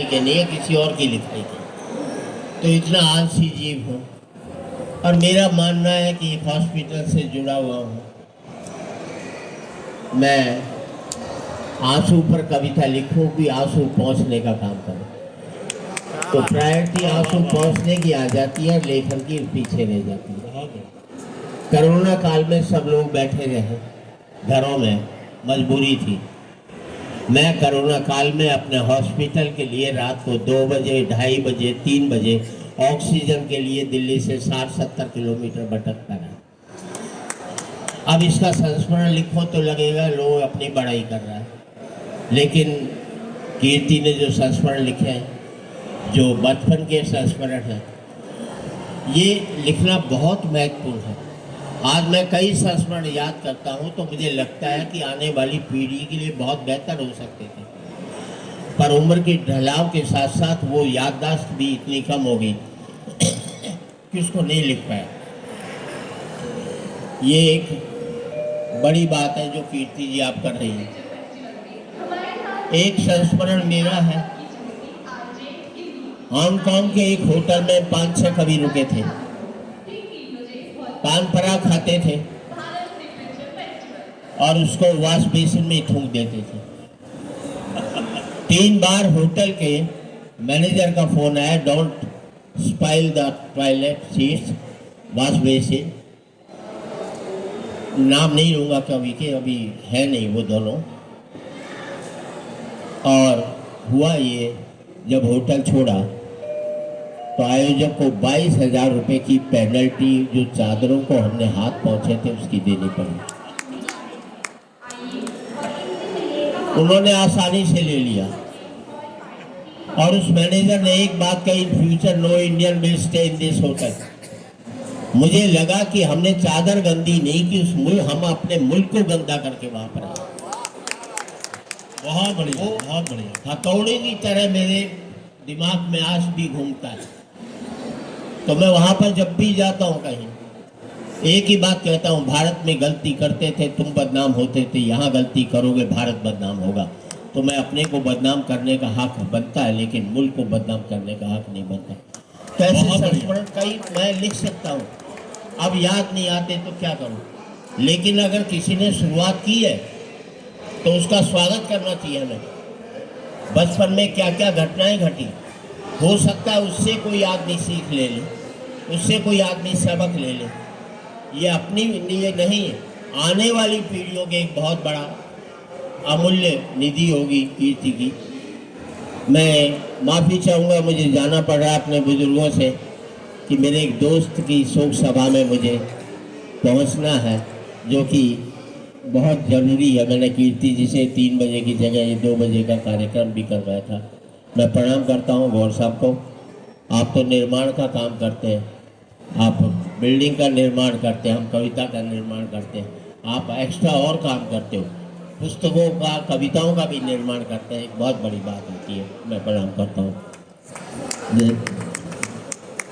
के नहीं है, किसी और की लिखाई के। तो इतना आलसी जीव हूँ। और मेरा मानना है कि एक हॉस्पिटल से जुड़ा हुआ हूँ। मैं आंसू पर कविता लिखूं कि आंसू पहुँचने का काम करूं। तो प्रायोरिटी आंसू पहुँचने की आ जाती है, लेखन की पीछे रह जाती है। कोरोना काल में सब लोग बैठे रहे घरों में, मजबूरी थी। मैं कोरोना काल में अपने हॉस्पिटल के लिए रात को 2 बजे, 2:30 बजे, 3 बजे ऑक्सीजन के लिए दिल्ली से 60-70 किलोमीटर भटकता रहा। अब इसका संस्मरण लिखो तो लगेगा लोग अपनी बड़ाई कर रहा है, लेकिन कीर्ति ने जो संस्मरण लिखे हैं, जो बचपन के संस्मरण हैं, ये लिखना बहुत महत्वपूर्ण है। आज मैं कई संस्मरण याद करता हूँ तो मुझे लगता है कि आने वाली पीढ़ी के लिए बहुत बेहतर हो सकते थे, पर उम्र के ढलाव के साथ साथ वो याददाश्त भी इतनी कम हो गई कि उसको नहीं लिख पाया। ये एक बड़ी बात है जो कीर्ति जी आप कर रही हैं। एक संस्मरण मेरा है, हांगकांग के एक होटल में 5-6 कवि रुके थे, पान पराग खाते थे और उसको वॉश बेसिन में थूक देते थे। 3 बार होटल के मैनेजर का फोन आया, don't स्पाइल the toilet seats, wash basin. नाम नहीं लूंगा कवि के, अभी है नहीं वो दोनों। और हुआ ये, जब होटल छोड़ा तो आयोजक को 22,000 रुपये की पेनल्टी, जो चादरों को हमने हाथ पहुंचे थे उसकी देनी पड़ी। उन्होंने आसानी से ले लिया और उस मैनेजर ने एक बात कही, in future no Indian will stay in this hotel. मुझे लगा कि हमने चादर गंदी नहीं की, हम अपने मुल्क को गंदा करके वहां पर आए। बहुत बढ़िया, बहुत बढ़िया। हथौड़े की तरह मेरे दिमाग में आज भी घूमता है। तो मैं वहां पर जब भी जाता हूँ कहीं, एक ही बात कहता हूँ, भारत में गलती करते थे तुम बदनाम होते थे, यहाँ गलती करोगे भारत बदनाम होगा। तो मैं अपने को बदनाम करने का हक बनता है, लेकिन मुल्क को बदनाम करने का हक नहीं बनता। कैसे संस्मरण कई मैं लिख सकता हूँ, अब याद नहीं आते तो क्या करूँ। लेकिन अगर किसी ने शुरुआत की है तो उसका स्वागत करना चाहिए हमें। बचपन में क्या क्या घटनाएं घटी, हो सकता है उससे कोई आदमी सीख ले ले, उससे कोई आदमी सबक ले ले। ये अपनी लिए नहीं, आने वाली पीढ़ियों के एक बहुत बड़ा अमूल्य निधि होगी कीर्ति की। मैं माफ़ी चाहूँगा, मुझे जाना पड़ रहा है अपने बुजुर्गों से, कि मेरे एक दोस्त की शोक सभा में मुझे पहुँचना है, जो कि बहुत ज़रूरी है। मैंने कीर्ति जी से 3 बजे की जगह ये 2 बजे का कार्यक्रम भी करवाया था। मैं प्रणाम करता हूँ गौर साहब को। आप तो निर्माण का काम करते हैं, आप बिल्डिंग का निर्माण करते हैं, हम कविता का निर्माण करते हैं, आप एक्स्ट्रा और काम करते हो, पुस्तकों का, कविताओं का भी निर्माण करते हैं। एक बहुत बड़ी बात होती है। मैं प्रणाम करता हूँ।